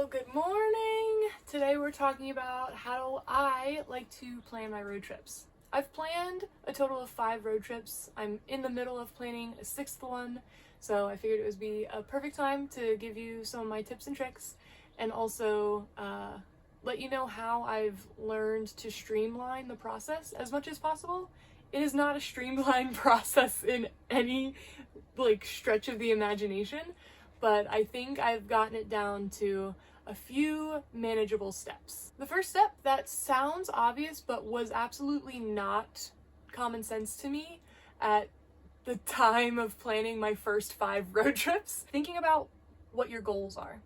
Good morning! Today we're talking about how I like to plan my road trips. I've planned a total of 5 road trips. I'm in the middle of planning a 6th one, so I figured it would be a perfect time to give you some of my tips and tricks and also let you know how I've learned to streamline the process as much as possible. It is not a streamlined process in any stretch of the imagination, but I think I've gotten it down to a few manageable steps. The first step that sounds obvious but was absolutely not common sense to me at the time of planning my first 5 road trips. Thinking about what your goals are.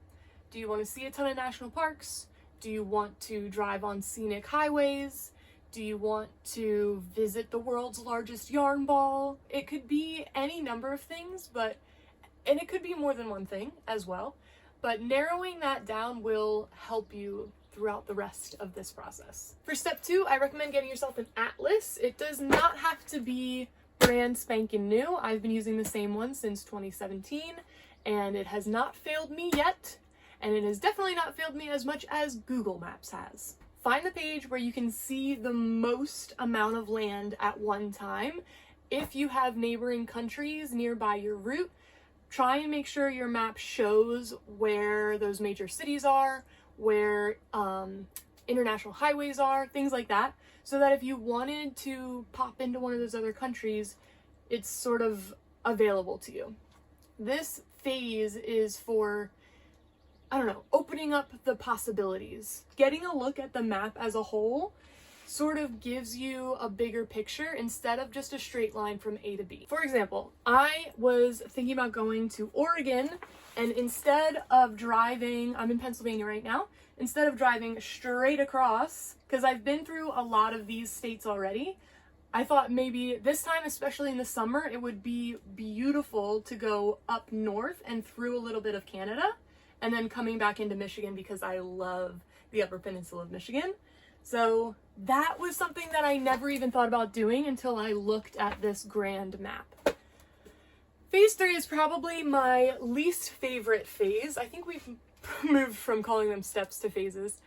Do you want to see a ton of national parks? Do you want to drive on scenic highways? Do you want to visit the world's largest yarn ball? It could be any number of things, and it could be more than one thing as well, but narrowing that down will help you throughout the rest of this process. For step 2, I recommend getting yourself an atlas. It does not have to be brand spanking new. I've been using the same one since 2017, and it has not failed me yet, and it has definitely not failed me as much as Google Maps has. Find the page where you can see the most amount of land at one time. If you have neighboring countries nearby your route, try and make sure your map shows where those major cities are, where international highways are, things like that, so that if you wanted to pop into one of those other countries, it's sort of available to you. This phase is for, opening up the possibilities. Getting a look at the map as a whole sort of gives you a bigger picture instead of just a straight line from A to B. For example, I was thinking about going to Oregon, and instead of driving, I'm in Pennsylvania right now, instead of driving straight across, because I've been through a lot of these states already, I thought maybe this time, especially in the summer, it would be beautiful to go up north and through a little bit of Canada, and then coming back into Michigan because I love the Upper Peninsula of Michigan. So that was something that I never even thought about doing until I looked at this grand map. Phase 3 is probably my least favorite phase. I think we've moved from calling them steps to phases,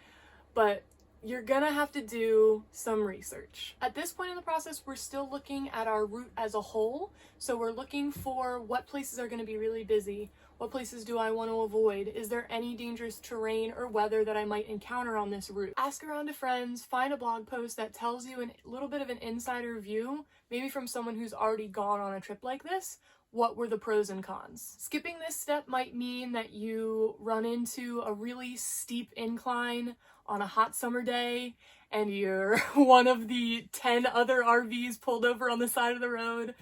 but you're gonna have to do some research. At this point in the process, we're still looking at our route as a whole. So we're looking for what places are gonna be really busy. What places do I want to avoid? Is there any dangerous terrain or weather that I might encounter on this route? Ask around to friends, find a blog post that tells you a little bit of an insider view, maybe from someone who's already gone on a trip like this. What were the pros and cons? Skipping this step might mean that you run into a really steep incline on a hot summer day and you're one of the 10 other RVs pulled over on the side of the road.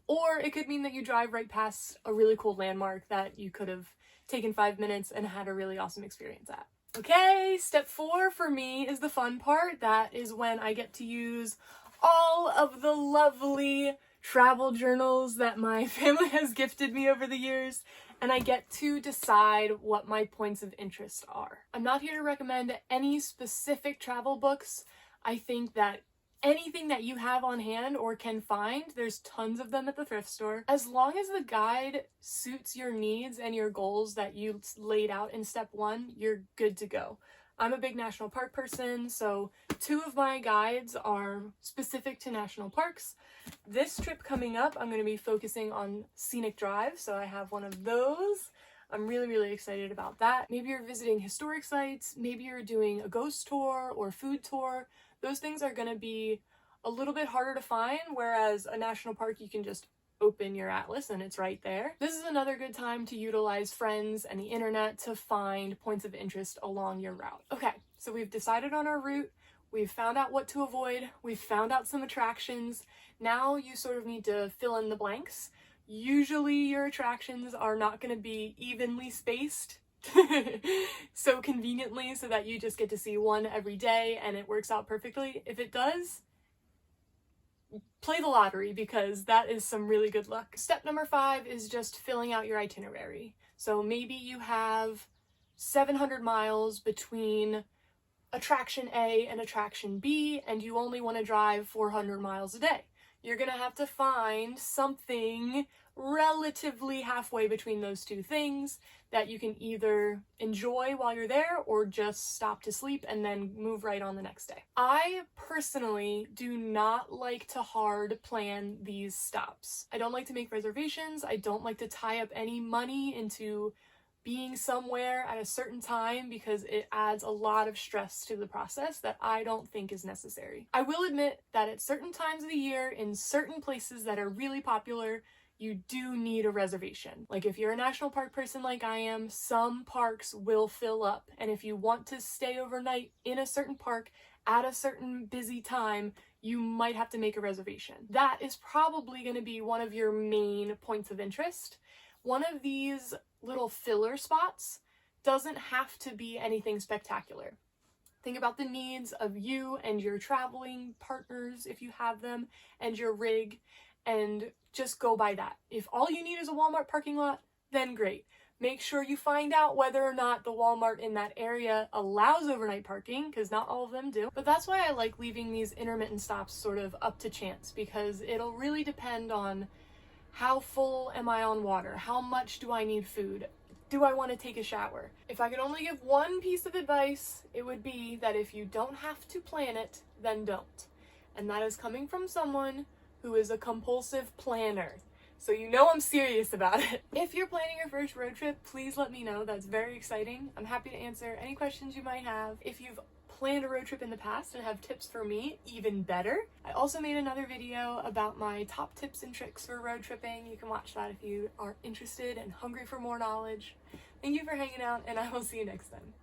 Or it could mean that you drive right past a really cool landmark that you could have taken 5 minutes and had a really awesome experience at. Okay, step 4 for me is the fun part. That is when I get to use all of the lovely travel journals that my family has gifted me over the years, and I get to decide what my points of interest are. I'm not here to recommend any specific travel books. I think that anything that you have on hand or can find, there's tons of them at the thrift store. As long as the guide suits your needs and your goals that you laid out in step 1, you're good to go. I'm a big national park person, so 2 of my guides are specific to national parks. This trip coming up, I'm going to be focusing on scenic drives, so I have one of those. I'm really excited about that. Maybe you're visiting historic sites, maybe you're doing a ghost tour or food tour. Those things are going to be a little bit harder to find, whereas a national park, you can just open your atlas and it's right there. This is another good time to utilize friends and the internet to find points of interest along your route. Okay, so we've decided on our route, we've found out what to avoid, we've found out some attractions. Now you sort of need to fill in the blanks. Usually your attractions are not going to be evenly spaced so conveniently so that you just get to see one every day and it works out perfectly. If it does, play the lottery because that is some really good luck. Step number 5 is just filling out your itinerary. So maybe you have 700 miles between attraction A and attraction B and you only want to drive 400 miles a day. You're gonna have to find something relatively halfway between those 2 things that you can either enjoy while you're there or just stop to sleep and then move right on the next day. I personally do not like to hard plan these stops. I don't like to make reservations. I don't like to tie up any money into being somewhere at a certain time because it adds a lot of stress to the process that I don't think is necessary. I will admit that at certain times of the year, in certain places that are really popular, you do need a reservation. Like if you're a national park person like I am, some parks will fill up. And if you want to stay overnight in a certain park at a certain busy time, you might have to make a reservation. That is probably going to be one of your main points of interest. One of these little filler spots doesn't have to be anything spectacular. Think about the needs of you and your traveling partners, if you have them, and your rig, and just go by that. If all you need is a Walmart parking lot, then great. Make sure you find out whether or not the Walmart in that area allows overnight parking, because not all of them do. But that's why I like leaving these intermittent stops sort of up to chance, because it'll really depend on how full am I on water? How much do I need food? Do I want to take a shower? If I could only give one piece of advice, it would be that if you don't have to plan it, then don't. And that is coming from someone who is a compulsive planner. So you know I'm serious about it. If you're planning your first road trip, please let me know. That's very exciting. I'm happy to answer any questions you might have. If you've planned a road trip in the past and have tips for me, even better. I also made another video about my top tips and tricks for road tripping. You can watch that if you are interested and hungry for more knowledge. Thank you for hanging out, and I will see you next time.